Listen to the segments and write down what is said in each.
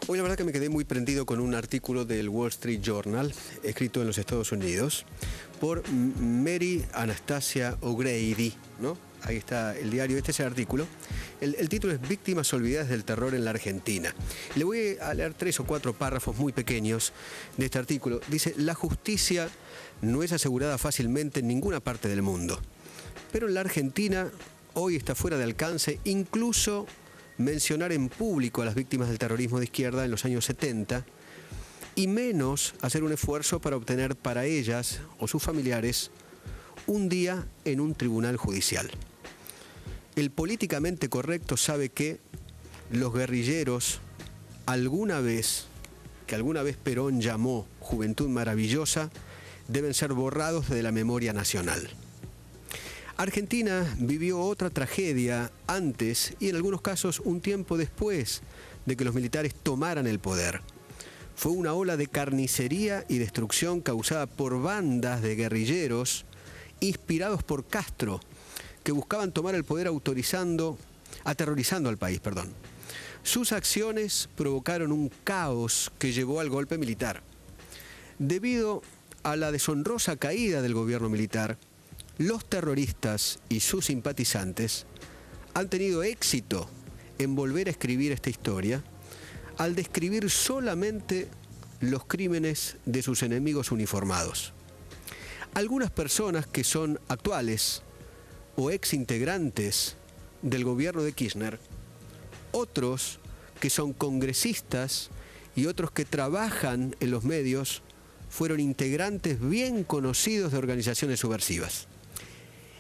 Hoy la verdad que me quedé muy prendido con un artículo del Wall Street Journal, escrito en los Estados Unidos, por Mary Anastasia O'Grady, ¿no? Ahí está el diario, este es el artículo. El título es Víctimas olvidadas del terror en la Argentina. Le voy a leer 3 o 4 párrafos muy pequeños de este artículo. Dice, la justicia no es asegurada fácilmente en ninguna parte del mundo, pero en la Argentina hoy está fuera de alcance incluso mencionar en público a las víctimas del terrorismo de izquierda en los años 70 y menos hacer un esfuerzo para obtener para ellas o sus familiares un día en un tribunal judicial. El políticamente correcto sabe que los guerrilleros alguna vez Perón llamó juventud maravillosa, deben ser borrados de la memoria nacional. Argentina vivió otra tragedia antes y en algunos casos un tiempo después de que los militares tomaran el poder. Fue una ola de carnicería y destrucción causada por bandas de guerrilleros inspirados por Castro, que buscaban tomar el poder aterrorizando al país. Sus acciones provocaron un caos que llevó al golpe militar. Debido a la deshonrosa caída del gobierno militar, los terroristas y sus simpatizantes han tenido éxito en volver a escribir esta historia al describir solamente los crímenes de sus enemigos uniformados. Algunas personas que son actuales o exintegrantes del gobierno de Kirchner, otros que son congresistas y otros que trabajan en los medios, fueron integrantes bien conocidos de organizaciones subversivas.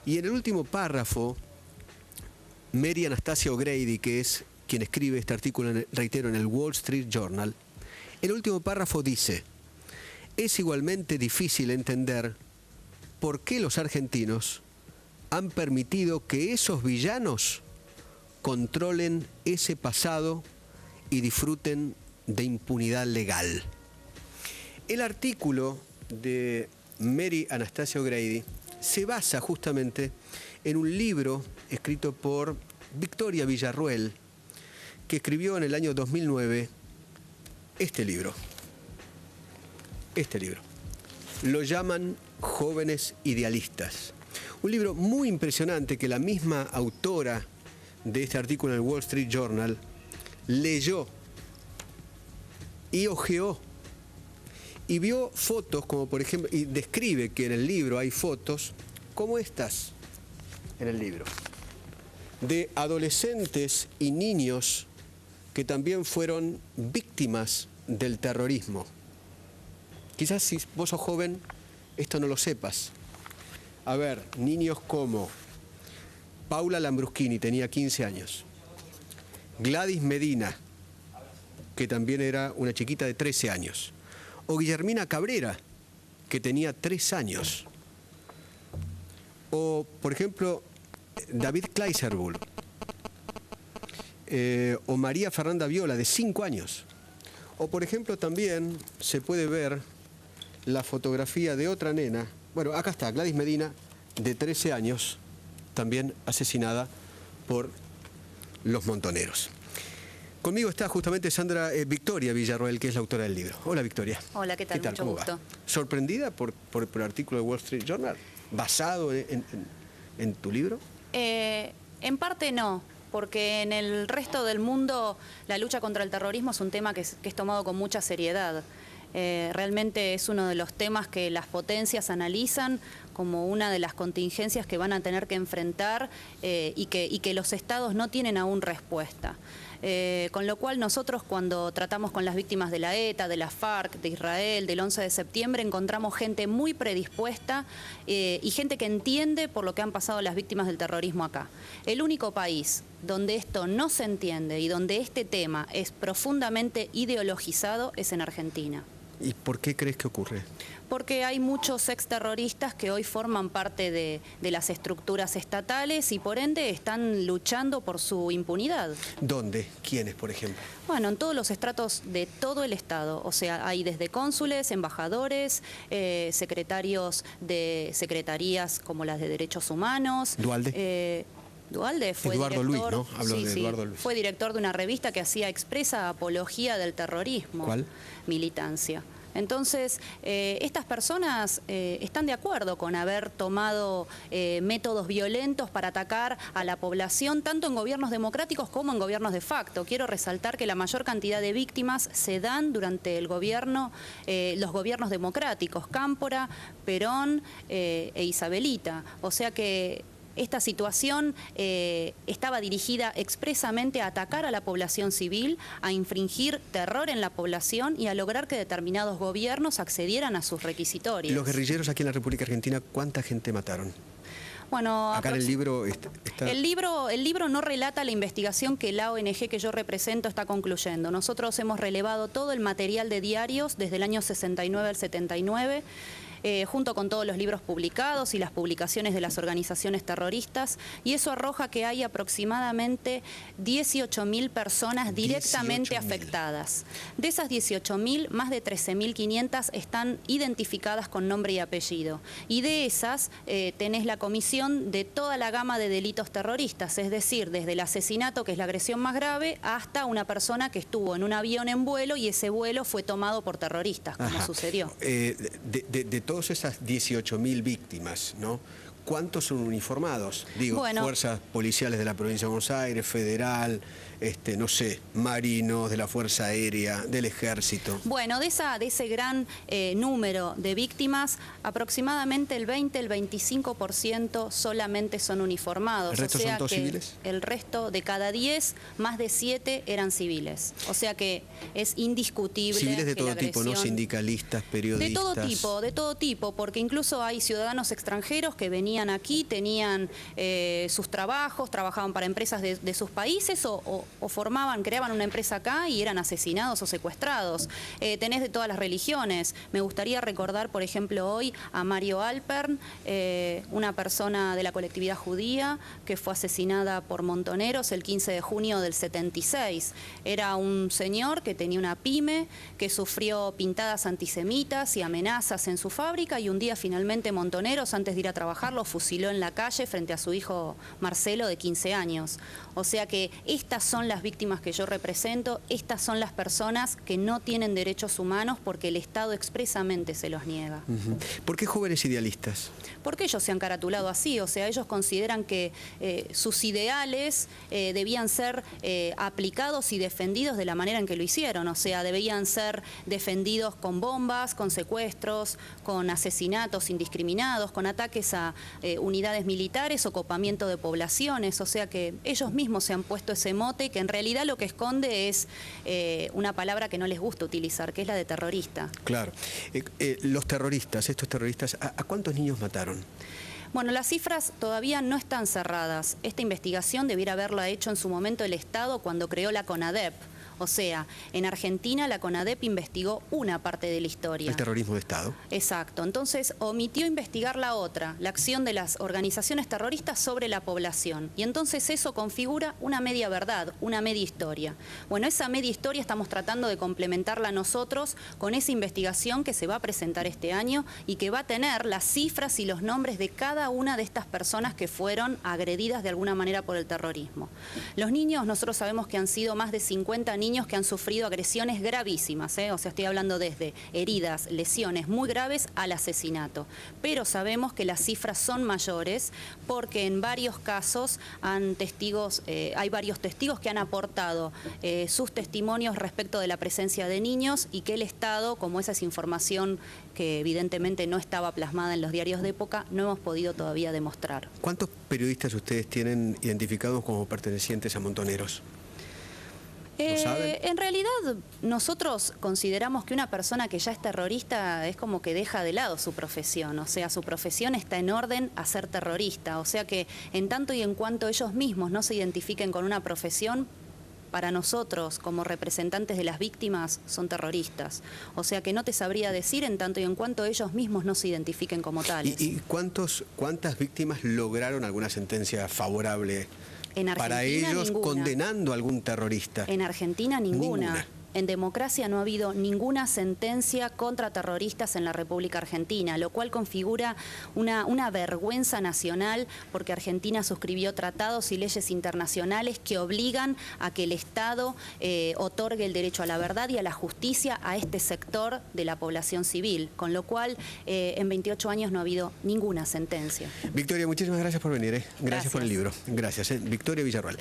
Y en el último párrafo, Mary Anastasia O'Grady, que es quien escribe este artículo, reitero, en el Wall Street Journal, el último párrafo dice, es igualmente difícil entender por qué los argentinos han permitido que esos villanos controlen ese pasado y disfruten de impunidad legal. El artículo de Mary Anastasia O'Grady se basa justamente en un libro escrito por Victoria Villarruel, que escribió en el año 2009 este libro. Lo llaman Jóvenes Idealistas. Un libro muy impresionante que la misma autora de este artículo en el Wall Street Journal leyó y hojeó y vio fotos, como por ejemplo, y describe que en el libro hay fotos como estas en el libro, de adolescentes y niños que también fueron víctimas del terrorismo. Quizás si vos sos joven, esto no lo sepas. A ver, niños como Paula Lambruschini, tenía 15 años. Gladys Medina, que también era una chiquita de 13 años. O Guillermina Cabrera, que tenía 3 años. O, por ejemplo, David Kleiserbull. O María Fernanda Viola, de 5 años. O, por ejemplo, también se puede ver la fotografía de otra nena. Bueno, acá está, Gladys Medina, de 13 años, también asesinada por los montoneros. Conmigo está justamente Victoria Villarroel, que es la autora del libro. Hola, Victoria. Hola, ¿qué tal? Mucho gusto. Va? ¿Sorprendida por el artículo de Wall Street Journal, basado en tu libro? En parte no, porque en el resto del mundo la lucha contra el terrorismo es un tema que es tomado con mucha seriedad. Realmente es uno de los temas que las potencias analizan como una de las contingencias que van a tener que enfrentar y que los estados no tienen aún respuesta. Con lo cual nosotros cuando tratamos con las víctimas de la ETA, de la FARC, de Israel, del 11 de septiembre, encontramos gente muy predispuesta y gente que entiende por lo que han pasado las víctimas del terrorismo acá. El único país donde esto no se entiende y donde este tema es profundamente ideologizado es en Argentina. ¿Y por qué crees que ocurre? Porque hay muchos exterroristas que hoy forman parte de las estructuras estatales y por ende están luchando por su impunidad. ¿Dónde? ¿Quiénes, por ejemplo? Bueno, en todos los estratos de todo el Estado. O sea, hay desde cónsules, embajadores, secretarios de secretarías como las de Derechos Humanos. ¿Duhalde? Duhalde fue Eduardo director, Luis, ¿no? Hablo de Eduardo Luis. Fue director de una revista que hacía expresa apología del terrorismo. ¿Cuál? Militancia. Entonces, estas personas están de acuerdo con haber tomado métodos violentos para atacar a la población, tanto en gobiernos democráticos como en gobiernos de facto. Quiero resaltar que la mayor cantidad de víctimas se dan durante el gobierno, los gobiernos democráticos, Cámpora, Perón e Isabelita. O sea que esta situación estaba dirigida expresamente a atacar a la población civil, a infringir terror en la población y a lograr que determinados gobiernos accedieran a sus requisitorios. Los guerrilleros aquí en la República Argentina, ¿cuánta gente mataron? Bueno, acá en el libro está... El libro no relata la investigación que la ONG que yo represento está concluyendo. Nosotros hemos relevado todo el material de diarios desde el año 69 al 79, junto con todos los libros publicados y las publicaciones de las organizaciones terroristas, y eso arroja que hay aproximadamente 18.000 personas directamente afectadas. De esas 18.000, más de 13.500 están identificadas con nombre y apellido. Y de esas tenés la comisión de toda la gama de delitos terroristas, es decir, desde el asesinato, que es la agresión más grave, hasta una persona que estuvo en un avión en vuelo y ese vuelo fue tomado por terroristas, como sucedió. De todas esas 18.000 víctimas, ¿no? ¿Cuántos son uniformados? Digo, bueno, fuerzas policiales de la provincia de Buenos Aires, federal, no sé, marinos, de la Fuerza Aérea, del Ejército. Bueno, de ese gran número de víctimas, aproximadamente el 20, el 25% solamente son uniformados. ¿El resto son todos civiles? El resto de cada 10, más de 7 eran civiles. O sea que es indiscutible. Civiles de todo tipo, ¿no? Sindicalistas, periodistas. De todo tipo, porque incluso hay ciudadanos extranjeros que venían aquí, tenían sus trabajos, trabajaban para empresas de sus países o creaban una empresa acá y eran asesinados o secuestrados. Tenés de todas las religiones. Me gustaría recordar, por ejemplo, hoy a Mario Alpern, una persona de la colectividad judía que fue asesinada por montoneros el 15 de junio del 76. Era un señor que tenía una pyme, que sufrió pintadas antisemitas y amenazas en su fábrica, y un día finalmente montoneros, antes de ir a trabajar, lo fusiló en la calle frente a su hijo Marcelo, de 15 años. O sea que estas son las víctimas que yo represento, estas son las personas que no tienen derechos humanos porque el Estado expresamente se los niega. ¿Por qué jóvenes idealistas? Porque ellos se han caratulado así, o sea, ellos consideran que sus ideales debían ser aplicados y defendidos de la manera en que lo hicieron, o sea, debían ser defendidos con bombas, con secuestros, con asesinatos indiscriminados, con ataques a unidades militares o copamiento de poblaciones, o sea que ellos mismos se han puesto ese mote que en realidad lo que esconde es una palabra que no les gusta utilizar, que es la de terrorista. Claro. Los terroristas, estos terroristas, ¿a cuántos niños mataron? Bueno, las cifras todavía no están cerradas. Esta investigación debiera haberla hecho en su momento el Estado cuando creó la CONADEP. O sea, en Argentina la CONADEP investigó una parte de la historia. El terrorismo de Estado. Exacto. Entonces omitió investigar la otra, la acción de las organizaciones terroristas sobre la población. Y entonces eso configura una media verdad, una media historia. Bueno, esa media historia estamos tratando de complementarla nosotros con esa investigación que se va a presentar este año y que va a tener las cifras y los nombres de cada una de estas personas que fueron agredidas de alguna manera por el terrorismo. Los niños, nosotros sabemos que han sido más de 50 niños que han sufrido agresiones gravísimas, o sea, estoy hablando desde heridas, lesiones muy graves al asesinato. Pero sabemos que las cifras son mayores porque en varios casos hay varios testigos que han aportado sus testimonios respecto de la presencia de niños y que el Estado, como esa es información que evidentemente no estaba plasmada en los diarios de época, no hemos podido todavía demostrar. ¿Cuántos periodistas ustedes tienen identificados como pertenecientes a montoneros? En realidad nosotros consideramos que una persona que ya es terrorista es como que deja de lado su profesión, o sea, su profesión está en orden a ser terrorista, o sea que en tanto y en cuanto ellos mismos no se identifiquen con una profesión, para nosotros como representantes de las víctimas son terroristas, o sea que no te sabría decir en tanto y en cuanto ellos mismos no se identifiquen como tales. ¿Y cuántas víctimas lograron alguna sentencia favorable? En Argentina, para ellos, ninguna. Condenando a algún terrorista. En Argentina, ninguna. en democracia no ha habido ninguna sentencia contra terroristas en la República Argentina, lo cual configura una vergüenza nacional, porque Argentina suscribió tratados y leyes internacionales que obligan a que el Estado otorgue el derecho a la verdad y a la justicia a este sector de la población civil, con lo cual en 28 años no ha habido ninguna sentencia. Victoria, muchísimas gracias por venir. Gracias por el libro. Gracias. Victoria Villarroel.